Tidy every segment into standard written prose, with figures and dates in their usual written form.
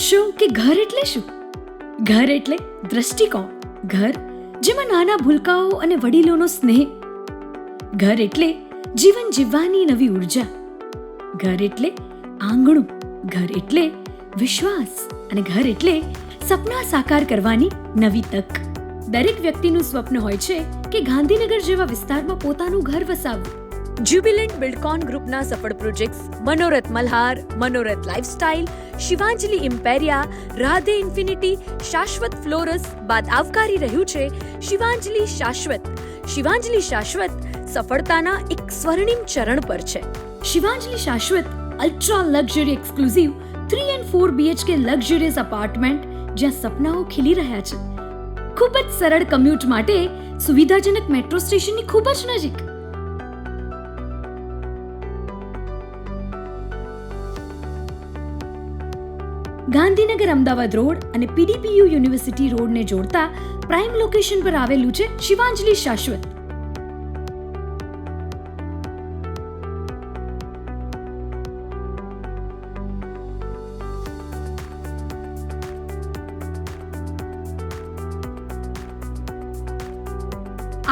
જાણશો કે ઘર એટલે શું? ઘર એટલે દ્રષ્ટિકોણ. ઘર જેમાં નાના ભૂલકાઓ અને વડીલોનો સ્નેહ. ઘર એટલે જીવન જીવવાની નવી ઉર્જા. ઘર એટલે આંગણું. ઘર એટલે વિશ્વાસ. અને ઘર એટલે સપના સાકાર કરવાની નવી તક. દરેક વ્યક્તિનું સ્વપ્ન હોય છે કે ગાંધીનગર જેવા વિસ્તારમાં પોતાનું ઘર વસાવવું. જ્યુબિલન્ટ બિલ્ડકોન ગ્રુપના સફળ projects Manorath Malhar, Manorath Lifestyle, Shivanjali Imperia, Radhe Infinity, Shashwat Floras બાદ આવકારી રહ્યું છે શિવાંજલિ શાશ્વત. શિવાંજલિ શાશ્વત સફળતાના એક સ્વર્ણિમ ચરણ પર છે. શિવાંજલિ શાશ્વત ultra luxury exclusive 3 and 4 BHK luxurious apartment જ્યાં સપનાઓ ખીલી રહ્યા છે. ખૂબ જ સરળ કમ્યુટ માટે સુવિધાજનક મેટ્રો સ્ટેશનની ખૂબ જ નજીક. ગાંધીનગર અમદાવાદ રોડ અને PDPU યુનિવર્સિટી રોડને જોડતા પ્રાઇમ લોકેશન પર આવેલું છે શિવાંજલિ શાશ્વત.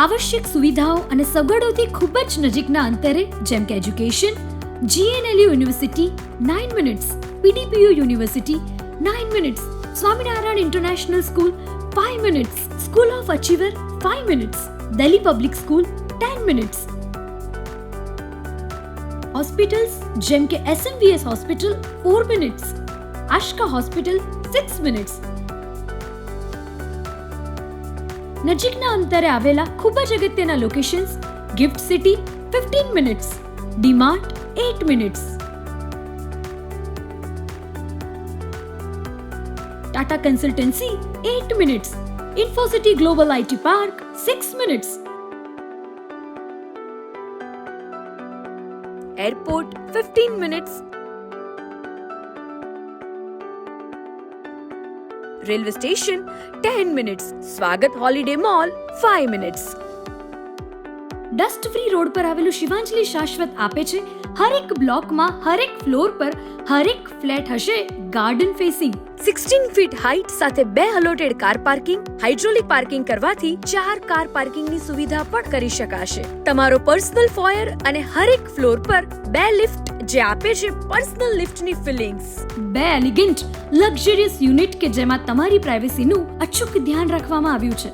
આવશ્યક સુવિધાઓ અને સગવડોથી ખૂબ જ નજીકના અંતરે જેમ કે education, GNLU university 9 minutes, PDPU university 9 minutes, Swaminarayan international school 5 minutes, school of achiever 5 minutes, Delhi public school 10 minutes. Hospitals જેમ કે SMVS hospital 4 minutes, Aashka hospital 6 minutes. નજીકના અંતરે આવેલા ખૂબ જ અગત્યના locations gift city 15 minutes, DMart 8 minutes, Tata consultancy 8 minutes, Infocity global IT park 6 minutes, airport 15 minutes, railway station 10 minutes, સ્વાગત holiday mall 5 minutes. Dust free road પર આવેલું શિવાંજલિ શાશ્વત આપે છે હરેક બ્લોકમાં હરેક ફ્લોર પર હરેક ફ્લેટ હશે ગાર્ડન ફેસિંગ. 16 ફીટ હાઇટ સાથે 2 allotted car parking, hydraulic parking કરવાથી 4 કાર પાર્કિંગની સુવિધા પણ કરી શકાશે. તમારો પર્સનલ ફોયર અને હરેક ફ્લોર પર 2 લિફ્ટ જે આપે છે પર્સનલ લિફ્ટની ફિલિંગ્સ. 2 એલિગન્ટ લક્ઝરિયસ યુનિટ કે જેમાં તમારી પ્રાઇવસીનું અચૂક ધ્યાન રાખવામાં આવ્યું છે.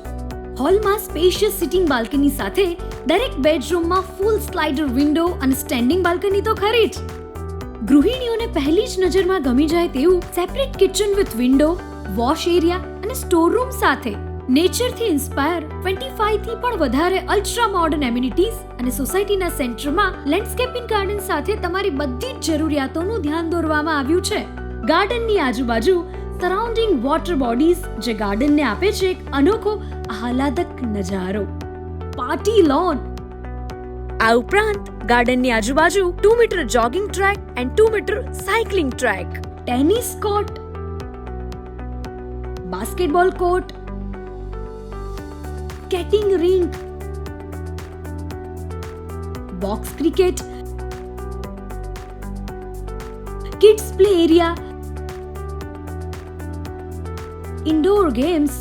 હોલમાં સ્પેશિયસ સિટિંગ બાલ્કની સાથે દરેક બેડરૂમમાં ફૂલ સ્લાઇડર વિન્ડો અને સ્ટેન્ડિંગ બાલ્કની તો ખરી જ. ગૃહિણીઓને પહેલી જ નજરમાં ગમી જાય તેવું separate kitchen with window, wash area અને સ્ટોર રૂમ સાથે નેચરથી ઇન્સ્પાયર 25 થી પણ વધારે અલ્ટ્રા મોડર્ન એમ્યુનિટીઝ અને સોસાયટીના સેન્ટરમાં લેન્ડસ્કેપિંગ ગાર્ડન સાથે તમારી બધી જ જરૂરિયાતોનું ધ્યાન દોરવામાં આવ્યું છે. ગાર્ડનની આજુબાજુ સરાઉન્ડિંગ વોટર બોડીઝ જે ગાર્ડનને આપે છે એક અનોખો આહલાદક નજારો. Party lawn. આ ઉપરાંત ગાર્ડનની આજુબાજુ 2 metre jogging track and 2 metre cycling track, tennis court, basketball court, skating rink, box cricket, kids play area, indoor games,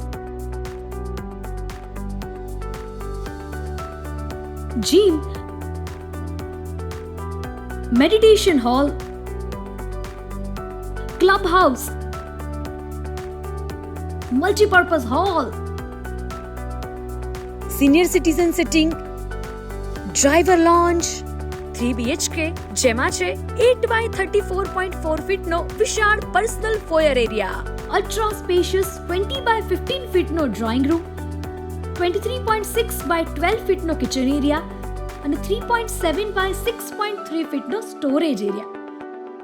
gym, meditation hall, club house, multipurpose hall, senior citizen sitting, driver lounge, 3 BHK જેમાં છે 8x34.4 ફીટનો વિશાળ personal foyer area, ultra spacious 20x15 ફીટનો drawing room, 23.6x12 ફીટનો kitchen area અને 3.7x6.3 ફીટનો storage area,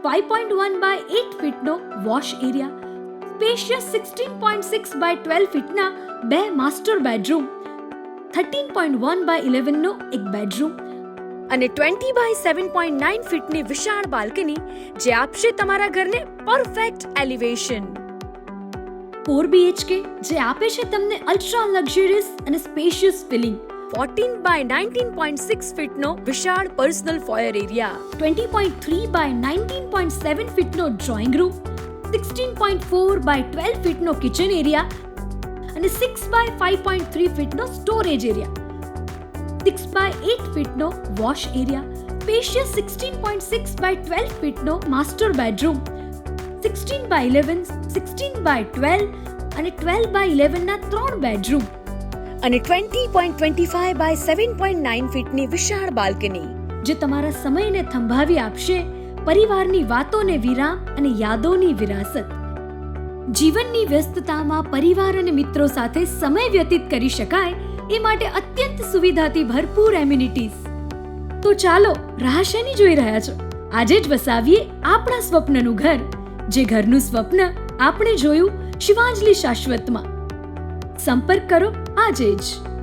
5.1x8 ફીટનો wash area, spacious 16.6x12 ફીટના 2 master bedroom, 13.1x11 નો એક બેડરૂમ અને 20x7.9 ફીટની વિશાળ બાલ્કની જે આપશે તમારા ઘરને પરફેક્ટ એલિવેશન. 4 BHK જે આપે છે તમને અલ્ટ્રા લક્ઝરિયસ અને સ્પેશિયસ ફિલિંગ. 14x19.6 ફીટનો વિશાળ પર્સનલ ફોયર એરિયા, 20.3x19.7 ફીટનો ડ્રોઈંગ રૂમ, 16.4 by 12 ફીટનો કિચન એરિયા અને 6 by 5.3 ફીટનો સ્ટોરેજ એરિયા, 6 by 8 ફીટનો વોશ એરિયા, સ્પેશિયસ 16.6 by 12 ફીટનો માસ્ટર બેડરૂમ, 16 by 11, 16 by 12 અને 12 by 11 ના 3 બેડરૂમ અને 20.25 by 7.9 ફીટની વિશાળ બાલ્કની, જે તમારા સમયને થંભાવી આપશે, પરિવારની વાતોને વિરામ અને યાદોની વિરાસત. જીવનની વ્યસ્તતામાં પરિવાર અને મિત્રો સાથે સમય વ્યતીત કરી શકાય એ માટે અત્યંત સુવિધાથી ભરપૂર એમ્યુનિટીઝ. તો ચાલો રાહ શેની જોઈ રહ્યા છો? આજે જ વસાવીએ આપણા સ્વપ્નનું ઘર, જે ઘરનું સ્વપ્ન આપણે જોયું શિવાંજલિ શાશ્વતમાં. સંપર્ક કરો આજે જ.